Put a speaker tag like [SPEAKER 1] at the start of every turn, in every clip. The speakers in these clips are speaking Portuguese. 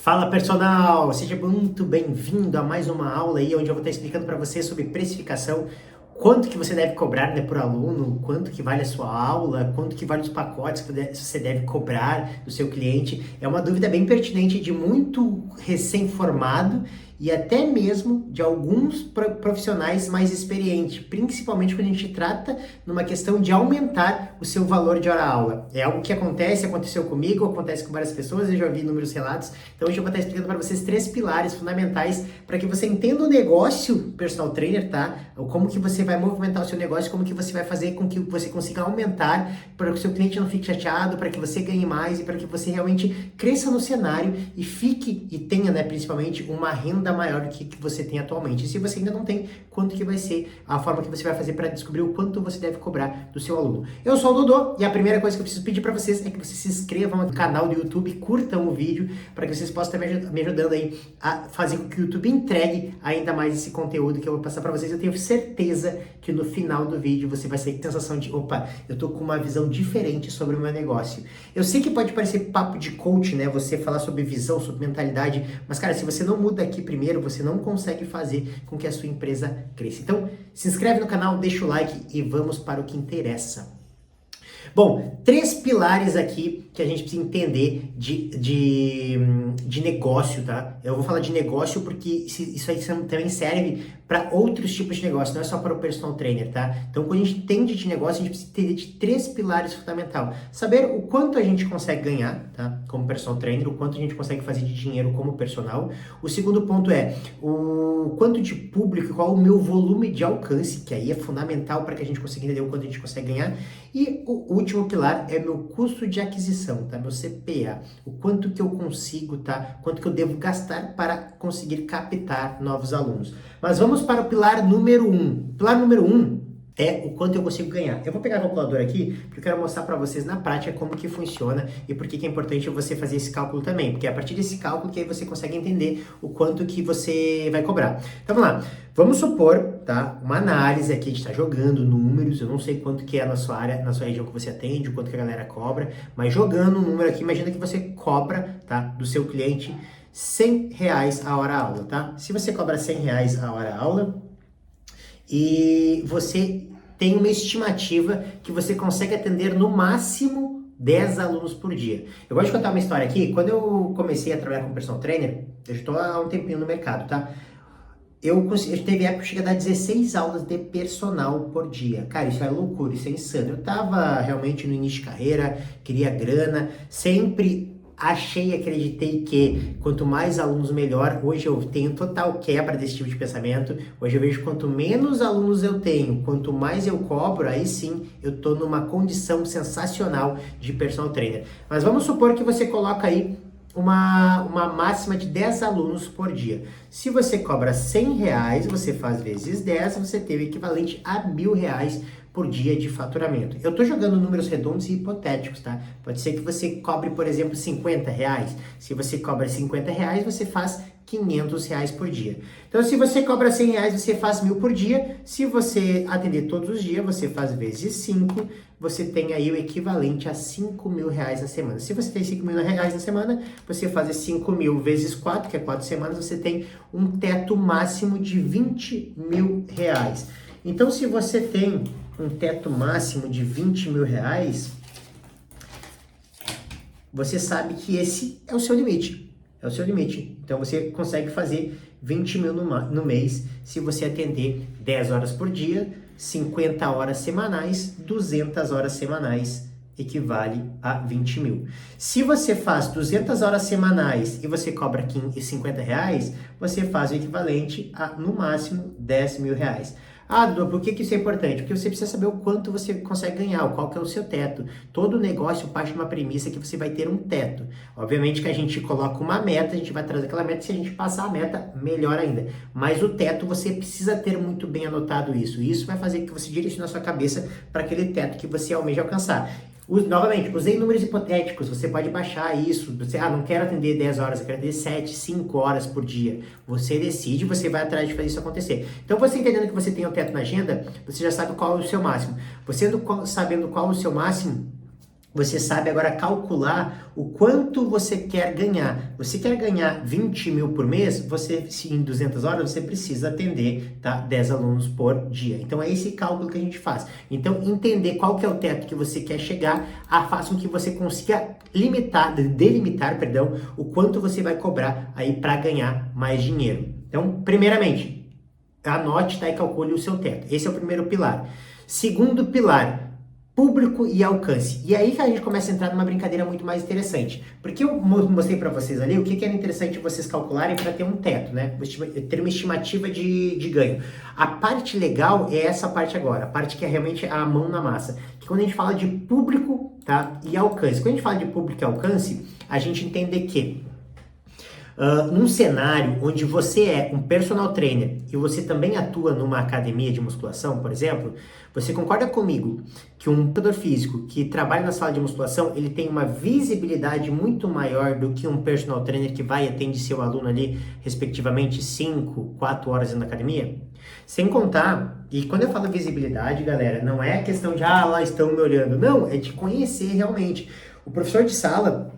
[SPEAKER 1] Fala personal, seja muito bem-vindo a mais uma aula aí onde eu vou estar explicando para você sobre precificação, quanto que você deve cobrar, né, por aluno, quanto que vale a sua aula, quanto que vale os pacotes que você deve cobrar do seu cliente. É uma dúvida bem pertinente de muito recém-formado e até mesmo de alguns profissionais mais experientes, principalmente quando a gente trata numa questão de aumentar o seu valor de hora-aula. É algo que aconteceu comigo, acontece com várias pessoas, eu já vi inúmeros relatos. Então hoje eu vou estar explicando para vocês 3 pilares fundamentais para que você entenda o negócio personal trainer, tá? Como que você vai movimentar o seu negócio, como que você vai fazer com que você consiga aumentar, para que o seu cliente não fique chateado, para que você ganhe mais e para que você realmente cresça no cenário e fique e tenha, né, principalmente uma renda maior do que você tem atualmente. E se você ainda não tem, quanto que vai ser a forma que você vai fazer para descobrir o quanto você deve cobrar do seu aluno. Eu sou o Dodô e a primeira coisa que eu preciso pedir para vocês é que vocês se inscrevam no canal do YouTube, curtam o vídeo para que vocês possam estar me ajudando aí a fazer com que o YouTube entregue ainda mais esse conteúdo que eu vou passar para vocês. Eu tenho certeza que no final do vídeo você vai sair com a sensação de, opa, eu tô com uma visão diferente sobre o meu negócio. Eu sei que pode parecer papo de coach, né, você falar sobre visão, sobre mentalidade, mas cara, se você não muda aqui primeiro, você não consegue fazer com que a sua empresa cresça. Então, se inscreve no canal, deixa o like e vamos para o que interessa. Bom, 3 pilares aqui que a gente precisa entender de negócio, tá? Eu vou falar de negócio porque isso aí também serve para outros tipos de negócio, não é só para o personal trainer, tá? Então, quando a gente entende de negócio, a gente precisa entender de 3 pilares fundamentais. Saber o quanto a gente consegue ganhar, tá? Como personal trainer, o quanto a gente consegue fazer de dinheiro como personal. O segundo ponto é o quanto de público, qual o meu volume de alcance, que aí é fundamental para que a gente consiga entender o quanto a gente consegue ganhar. E o último pilar é meu custo de aquisição, tá? Meu CPA, o quanto que eu consigo, tá? Quanto que eu devo gastar para conseguir captar novos alunos. Mas vamos para o pilar número 1. Pilar número 1 é o quanto eu consigo ganhar. Eu vou pegar a calculadora aqui, porque eu quero mostrar para vocês na prática como que funciona e por que é importante você fazer esse cálculo também, porque é a partir desse cálculo que aí você consegue entender o quanto que você vai cobrar. Então vamos lá, vamos supor, tá, uma análise aqui, a gente está jogando números, eu não sei quanto que é na sua área, na sua região que você atende, o quanto que a galera cobra, mas jogando um número aqui, imagina que você cobra, tá, do seu cliente R$100 a hora aula, tá? Se você cobra R$100 a hora aula, e você tem uma estimativa que você consegue atender no máximo 10 alunos por dia. Eu gosto de contar uma história aqui. Quando eu comecei a trabalhar como personal trainer, eu já estou há um tempinho no mercado, tá? Eu teve época que eu cheguei a dar 16 aulas de personal por dia. Cara, isso é loucura, isso é insano. Eu tava realmente no início de carreira, queria grana, sempre achei e acreditei que quanto mais alunos melhor. Hoje eu tenho total quebra desse tipo de pensamento. Hoje eu vejo quanto menos alunos eu tenho, quanto mais eu cobro, aí sim eu tô numa condição sensacional de personal trainer. Mas vamos supor que você coloca aí uma máxima de 10 alunos por dia. Se você cobra R$100, você faz vezes 10, você tem o equivalente a R$1.000 por dia de faturamento. Eu tô jogando números redondos e hipotéticos, tá? Pode ser que você cobre, por exemplo, R$50. Se você cobra R$50, você faz R$500 por dia. Então, se você cobra R$100, você faz 1.000 por dia. Se você atender todos os dias, você faz vezes 5, você tem aí o equivalente a R$5.000 na semana. Se você tem R$5.000 na semana, você faz 5.000 vezes 4, que é 4 semanas, você tem um teto máximo de R$20.000. Então, se você tem um teto máximo de R$20.000, você sabe que esse é o seu limite. É o seu limite. Então, você consegue fazer 20.000 no mês se você atender 10 horas por dia, 50 horas semanais, 200 horas semanais, equivale a 20.000. Se você faz 200 horas semanais e você cobra R$50, você faz o equivalente a, no máximo, R$10.000. Ah, Dudu, por que isso é importante? Porque você precisa saber o quanto você consegue ganhar, qual que é o seu teto. Todo negócio parte de uma premissa que você vai ter um teto. Obviamente que a gente coloca uma meta, a gente vai trazer aquela meta, se a gente passar a meta, melhor ainda. Mas o teto, você precisa ter muito bem anotado isso. E isso vai fazer que você direcione a sua cabeça para aquele teto que você almeja alcançar. Novamente, usei números hipotéticos, você pode baixar isso, você, não quero atender 10 horas, eu quero atender 7, 5 horas por dia. Você decide, você vai atrás de fazer isso acontecer. Então, você entendendo que você tem um teto na agenda, você já sabe qual é o seu máximo. Você sabendo qual é o seu máximo, você sabe agora calcular o quanto você quer ganhar. Você quer ganhar 20 mil por mês, você, se em 200 horas, você precisa atender, tá, 10 alunos por dia. Então é esse cálculo que a gente faz. Então entender qual que é o teto que você quer chegar, faz com que você consiga delimitar, o quanto você vai cobrar aí para ganhar mais dinheiro. Então, primeiramente, anote, tá, e calcule o seu teto. Esse é o primeiro pilar. Segundo pilar, público e alcance. E aí que a gente começa a entrar numa brincadeira muito mais interessante. Porque eu mostrei para vocês ali o que era interessante vocês calcularem para ter um teto, né? Ter uma estimativa de ganho. A parte legal é essa parte agora, a parte que é realmente a mão na massa. Que quando a gente fala de público, tá, e alcance. Quando a gente fala de público e alcance, a gente entende que num cenário onde você é um personal trainer e você também atua numa academia de musculação, por exemplo, você concorda comigo que um treinador físico que trabalha na sala de musculação, ele tem uma visibilidade muito maior do que um personal trainer que vai e atende seu aluno ali, respectivamente, 5, 4 horas na academia? Sem contar, e quando eu falo visibilidade, galera, não é questão de, lá estão me olhando, não, é de conhecer realmente. O professor de sala,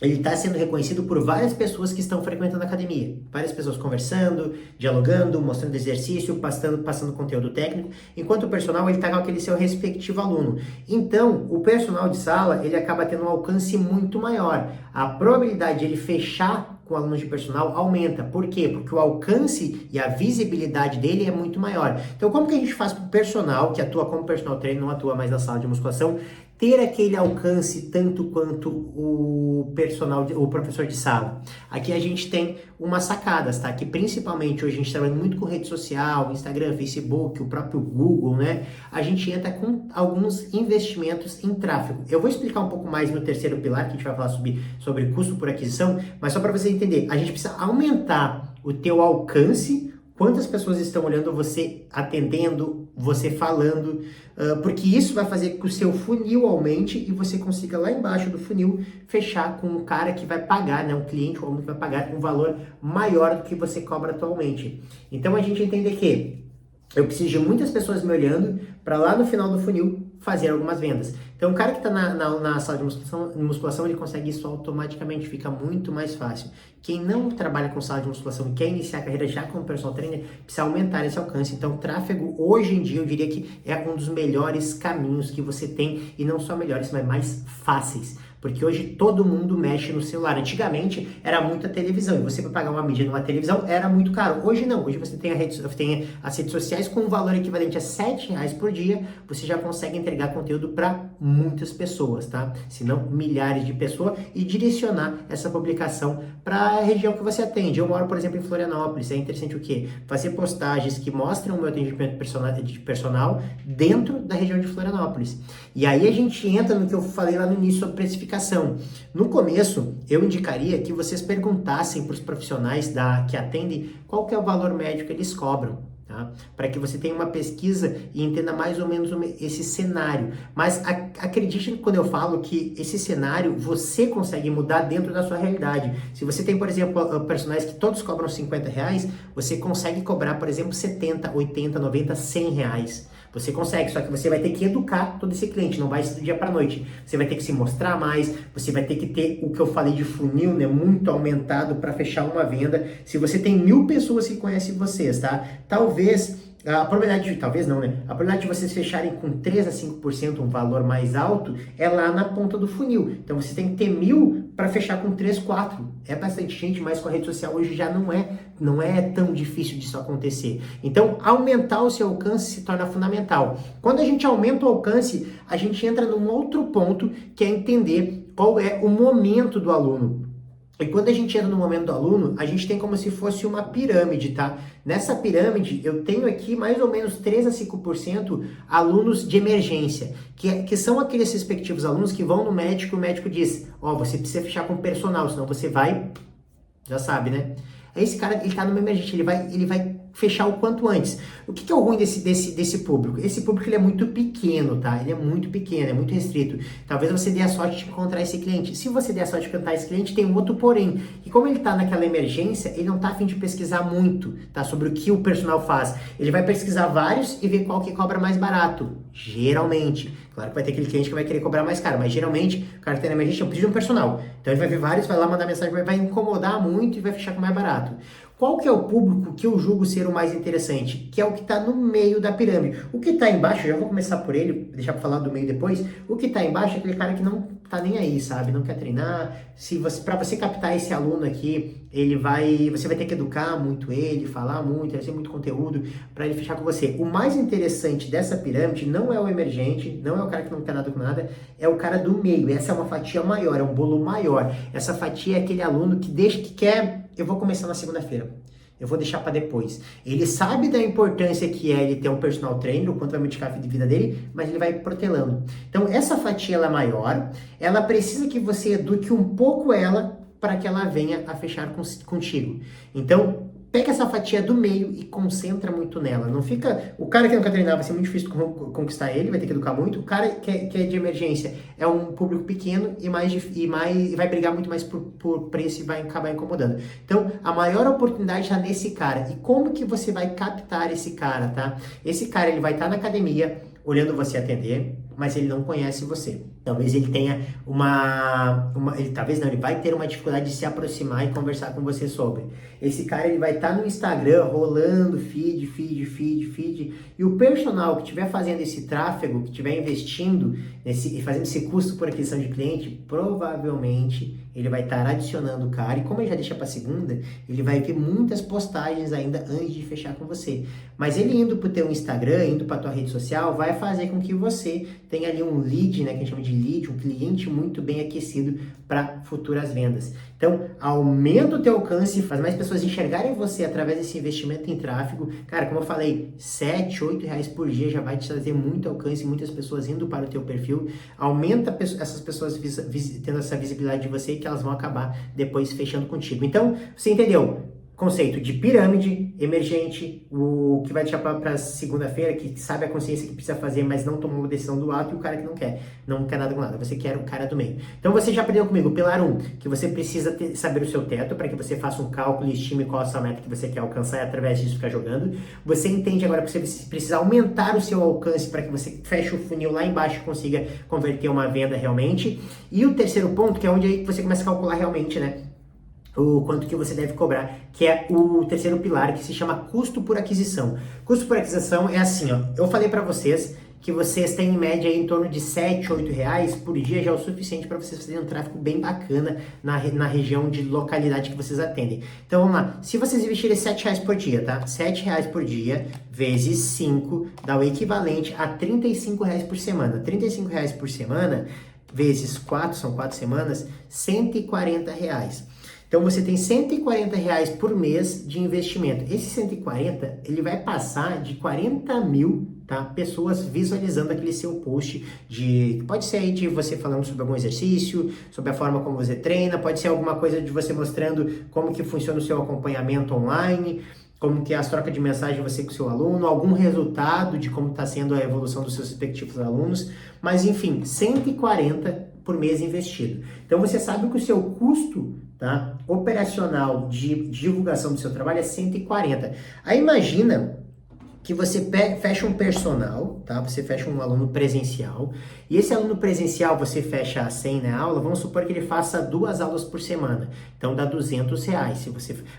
[SPEAKER 1] ele está sendo reconhecido por várias pessoas que estão frequentando a academia. Várias pessoas conversando, dialogando, mostrando exercício, passando conteúdo técnico, enquanto o personal ele está com aquele seu respectivo aluno. Então, o personal de sala ele acaba tendo um alcance muito maior. A probabilidade de ele fechar com alunos de personal aumenta. Por quê? Porque o alcance e a visibilidade dele é muito maior. Então, como que a gente faz para o personal, que atua como personal trainer, não atua mais na sala de musculação, ter aquele alcance tanto quanto o professor de sala? Aqui a gente tem umas sacadas, tá? Que principalmente hoje a gente trabalha muito com rede social, Instagram, Facebook, o próprio Google, né? A gente entra com alguns investimentos em tráfego. Eu vou explicar um pouco mais no terceiro pilar, que a gente vai falar sobre custo por aquisição, mas só para você entender, a gente precisa aumentar o teu alcance. Quantas pessoas estão olhando você, atendendo, você falando, porque isso vai fazer que o seu funil aumente e você consiga lá embaixo do funil fechar com um cara que vai pagar, né, um cliente ou aluno que vai pagar um valor maior do que você cobra atualmente. Então a gente entende que eu preciso de muitas pessoas me olhando para lá no final do funil fazer algumas vendas. Então, o cara que está na sala de musculação, ele consegue isso automaticamente, fica muito mais fácil. Quem não trabalha com sala de musculação e quer iniciar a carreira já como personal trainer, precisa aumentar esse alcance. Então, tráfego, hoje em dia, eu diria que é um dos melhores caminhos que você tem, e não só melhores, mas mais fáceis. Porque hoje todo mundo mexe no celular. Antigamente era muita televisão, e você para pagar uma mídia numa televisão era muito caro. Hoje não, hoje você tem as redes sociais com um valor equivalente a R$7 por dia, você já consegue entregar conteúdo para muitas pessoas, tá? Se não milhares de pessoas, e direcionar essa publicação para a região que você atende. Eu moro, por exemplo, em Florianópolis. É interessante o quê? Fazer postagens que mostram o meu atendimento personal dentro da região de Florianópolis. E aí a gente entra no que eu falei lá no início sobre precificação. No começo, eu indicaria que vocês perguntassem para os profissionais que atendem qual que é o valor médio que eles cobram, tá? Para que você tenha uma pesquisa e entenda mais ou menos esse cenário. Mas acredite quando eu falo que esse cenário você consegue mudar dentro da sua realidade. Se você tem, por exemplo, personagens que todos cobram R$50, você consegue cobrar, por exemplo, 70, 80, 90, R$100. Você consegue, só que você vai ter que educar todo esse cliente, não vai ser do dia para noite. Você vai ter que se mostrar mais, você vai ter que ter o que eu falei de funil, né, muito aumentado para fechar uma venda. Se você tem 1000 pessoas que conhecem vocês, tá? A probabilidade de vocês fecharem com 3 a 5%, um valor mais alto, é lá na ponta do funil. Então você tem que ter 1000 para fechar com 3, 4. É bastante gente, mas com a rede social hoje já não é tão difícil disso acontecer. Então, aumentar o seu alcance se torna fundamental. Quando a gente aumenta o alcance, a gente entra num outro ponto, que é entender qual é o momento do aluno. E quando a gente entra no momento do aluno, a gente tem como se fosse uma pirâmide, tá? Nessa pirâmide, eu tenho aqui mais ou menos 3 a 5% alunos de emergência, que são aqueles respectivos alunos que vão no médico e o médico diz, você precisa fechar com personal, senão você vai, já sabe, né? Esse cara, ele tá numa emergência, ele vai fechar o quanto antes. O que é o ruim desse público? Esse público ele é muito pequeno, tá? Ele é muito pequeno, é muito restrito. Talvez você dê a sorte de encontrar esse cliente. Se você der a sorte de encontrar esse cliente, tem um outro porém. E como ele tá naquela emergência, ele não tá a fim de pesquisar muito, tá? Sobre o que o personal faz. Ele vai pesquisar vários e ver qual que cobra mais barato. Geralmente. Claro que vai ter aquele cliente que vai querer cobrar mais caro, mas geralmente o cara que tem na emergência precisa de um personal. Então ele vai ver vários, vai lá mandar mensagem, vai incomodar muito e vai fechar com mais barato. Qual que é o público que eu julgo ser o mais interessante? Que é o que está no meio da pirâmide. O que está embaixo, já vou começar por ele, deixar para falar do meio depois. O que está embaixo é aquele cara que não tá nem aí, sabe? Não quer treinar. Para você captar esse aluno aqui, você vai ter que educar muito ele, falar muito, vai ser muito conteúdo para ele fechar com você. O mais interessante dessa pirâmide não é o emergente, não é o cara que não quer nada com nada, é o cara do meio. Essa é uma fatia maior, é um bolo maior. Essa fatia é aquele aluno que quer. Eu vou começar na segunda-feira. Eu vou deixar para depois. Ele sabe da importância que é ele ter um personal trainer, o quanto vai modificar a vida dele, mas ele vai protelando. Então, essa fatia ela é maior, ela precisa que você eduque um pouco ela para que ela venha a fechar contigo. Então, pega essa fatia do meio e concentra muito nela. Não fica... O cara que não quer treinar vai ser muito difícil conquistar ele, vai ter que educar muito. O cara que é de emergência é um público pequeno e vai brigar muito mais por preço e vai acabar incomodando. Então, a maior oportunidade está nesse cara. E como que você vai captar esse cara, tá? Esse cara, ele vai estar na academia olhando você atender, mas ele não conhece você. Talvez ele tenha ele vai ter uma dificuldade de se aproximar e conversar com você sobre. Esse cara, ele vai estar no Instagram rolando feed, e o personal que estiver fazendo esse tráfego, que estiver investindo e fazendo esse custo por aquisição de cliente, provavelmente ele vai estar adicionando o cara, e como ele já deixa para segunda, ele vai ver muitas postagens ainda antes de fechar com você. Mas ele indo para o teu Instagram, indo para tua rede social, vai fazer com que você tenha ali um lead, né, que a gente chama de lead, um cliente muito bem aquecido para futuras vendas. Então, aumenta o teu alcance, faz mais pessoas enxergarem você através desse investimento em tráfego. Cara, como eu falei, 7, 8 reais por dia já vai te trazer muito alcance, muitas pessoas indo para o teu perfil. Aumenta essas pessoas tendo essa visibilidade de você, que elas vão acabar depois fechando contigo. Então, você entendeu? Conceito de pirâmide, emergente, o que vai deixar para segunda-feira, que sabe a consciência que precisa fazer, mas não tomou a decisão do ato, e o cara que não quer nada com nada, você quer o cara do meio. Então você já aprendeu comigo, pilar 1, que você precisa saber o seu teto, para que você faça um cálculo e estime qual a sua meta que você quer alcançar, e através disso ficar jogando. Você entende agora que você precisa aumentar o seu alcance, para que você feche o funil lá embaixo e consiga converter uma venda realmente. E o terceiro ponto, que é onde aí você começa a calcular realmente, né, o quanto que você deve cobrar, que é o terceiro pilar, que se chama custo por aquisição. Custo por aquisição é assim, ó, eu falei para vocês que vocês têm em média aí em torno de 7, 8 reais por dia, já é o suficiente para vocês fazerem um tráfego bem bacana na região de localidade que vocês atendem. Então vamos lá, se vocês investirem 7 reais por dia, tá? 7 reais por dia vezes 5 dá o equivalente a 35 reais por semana. 35 reais por semana vezes 4, são 4 semanas, 140 reais. Então você tem 140 reais por mês de investimento. Esse 140, ele vai passar de 40 mil, tá, pessoas visualizando aquele seu post pode ser aí de você falando sobre algum exercício, sobre a forma como você treina, pode ser alguma coisa de você mostrando como que funciona o seu acompanhamento online, como que é as trocas de mensagem você com o seu aluno, algum resultado de como está sendo a evolução dos seus respectivos alunos, mas enfim, 140 por mês investido. Então você sabe que o seu custo, tá, operacional de divulgação do seu trabalho é 140. Aí imagina que você fecha um personal, tá? Você fecha um aluno presencial, e esse aluno presencial você fecha a 100 na aula, vamos supor que ele faça 2 aulas por semana, então dá 200 reais.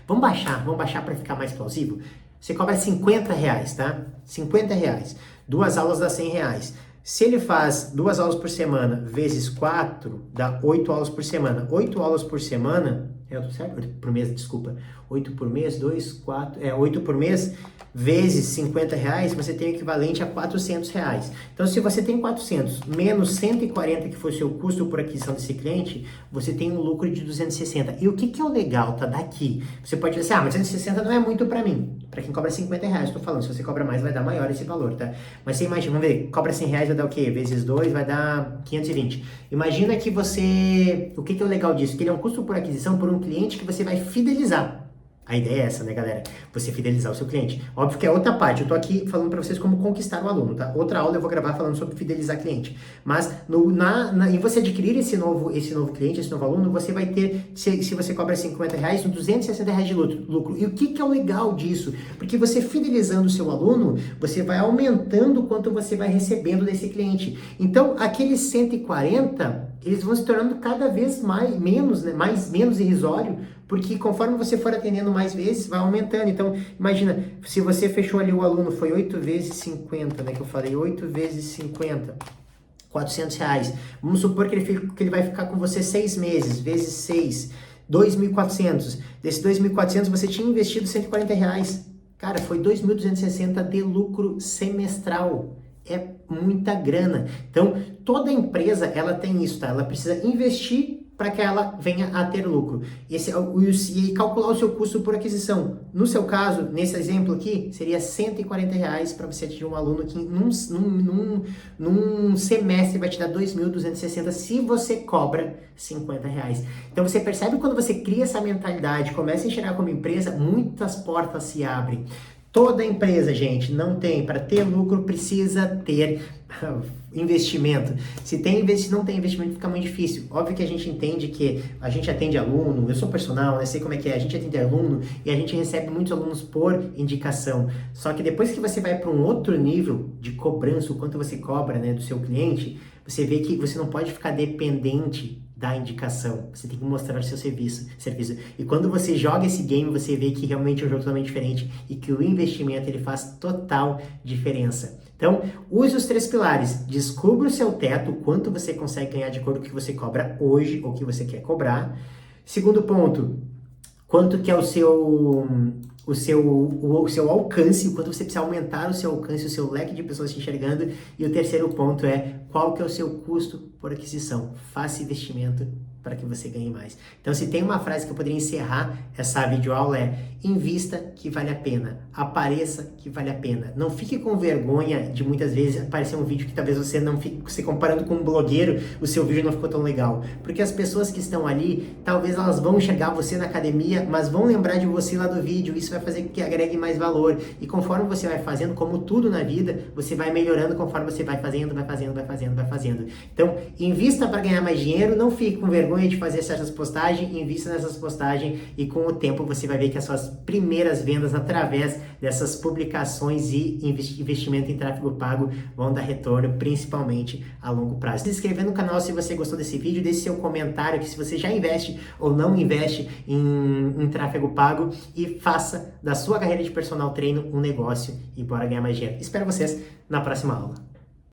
[SPEAKER 1] Vamos baixar para ficar mais plausível? Você cobra 50 reais, tá? 50 reais. 2 aulas dá 100 reais. Se ele faz 2 aulas por semana vezes 4, dá 8 aulas por semana. 8 aulas por semana, certo? 8 por mês, desculpa. 8 por mês, 8 por mês vezes 50 reais, você tem o equivalente a 400 reais. Então, se você tem 400 menos 140, que foi o seu custo por aquisição desse cliente, você tem um lucro de 260. E o que é o legal, tá? Daqui. Você pode dizer assim, mas 260 não é muito para mim. Para quem cobra 50 reais, tô falando. Se você cobra mais, vai dar maior esse valor, tá? Mas você imagina, vamos ver, cobra 100 reais, vai dar o quê? Vezes 2, vai dar 520. Imagina que você... O que é o legal disso? Que ele é um custo por aquisição por um cliente que você vai fidelizar. A ideia é essa, né, galera? Você fidelizar o seu cliente. Óbvio que é outra parte. Eu tô aqui falando para vocês como conquistar o aluno, tá? Outra aula eu vou gravar falando sobre fidelizar cliente. Mas em você adquirir esse novo cliente, esse novo aluno, você vai ter, se você cobra R$50, R$260 de lucro. E o que é o legal disso? Porque você fidelizando o seu aluno, você vai aumentando o quanto você vai recebendo desse cliente. Então, aqueles 140, eles vão se tornando cada vez menos, né? Menos irrisório, porque conforme você for atendendo mais vezes, vai aumentando. Então, imagina, se você fechou ali o aluno, foi 8 vezes 50, né, que eu falei, 8 vezes 50, R$400. Vamos supor que ele vai ficar com você 6 meses, vezes 6, 2.400. Desses 2.400, você tinha investido R$140. Cara, foi 2.260 de lucro semestral. É muita grana. Então, toda empresa, ela tem isso, tá? Ela precisa investir para que ela venha a ter lucro. E calcular o seu custo por aquisição. No seu caso, nesse exemplo aqui, seria R$140 para você atingir um aluno que num semestre vai te dar 2.260 se você cobra R$50. Então você percebe quando você cria essa mentalidade, começa a enxergar como empresa, muitas portas se abrem. Toda empresa, gente, não tem. Para ter lucro, precisa ter investimento. Se não tem investimento, fica muito difícil. Óbvio que a gente entende que a gente atende aluno, eu sou personal, né? Sei como é que é, a gente atende aluno e a gente recebe muitos alunos por indicação. Só que depois que você vai para um outro nível de cobrança, o quanto você cobra, né, do seu cliente, você vê que você não pode ficar dependente da indicação, você tem que mostrar o seu serviço. E quando você joga esse game, você vê que realmente é um jogo totalmente diferente e que o investimento ele faz total diferença. Então, use os 3 pilares. Descubra o seu teto, quanto você consegue ganhar de acordo com o que você cobra hoje ou o que você quer cobrar. Segundo ponto, quanto que é o seu alcance, o quanto você precisa aumentar o seu alcance, o seu leque de pessoas te enxergando. E o terceiro ponto é qual que é o seu custo por aquisição. Faça investimento para que você ganhe mais. Então, se tem uma frase que eu poderia encerrar essa videoaula é: invista que vale a pena, apareça que vale a pena. Não fique com vergonha de muitas vezes aparecer um vídeo que talvez você não fique, você comparando com um blogueiro, o seu vídeo não ficou tão legal. Porque as pessoas que estão ali, talvez elas vão enxergar você na academia, mas vão lembrar de você lá do vídeo. Isso vai fazer com que agregue mais valor. E conforme você vai fazendo, como tudo na vida, você vai melhorando conforme você vai fazendo. Então, invista para ganhar mais dinheiro, não fique com vergonha de fazer certas postagens, invista nessas postagens e com o tempo você vai ver que as suas primeiras vendas através dessas publicações e investimento em tráfego pago vão dar retorno, principalmente a longo prazo. Se inscrever no canal se você gostou desse vídeo, deixe seu comentário que se você já investe ou não investe em tráfego pago e faça da sua carreira de personal trainer um negócio e bora ganhar mais dinheiro. Espero vocês na próxima aula.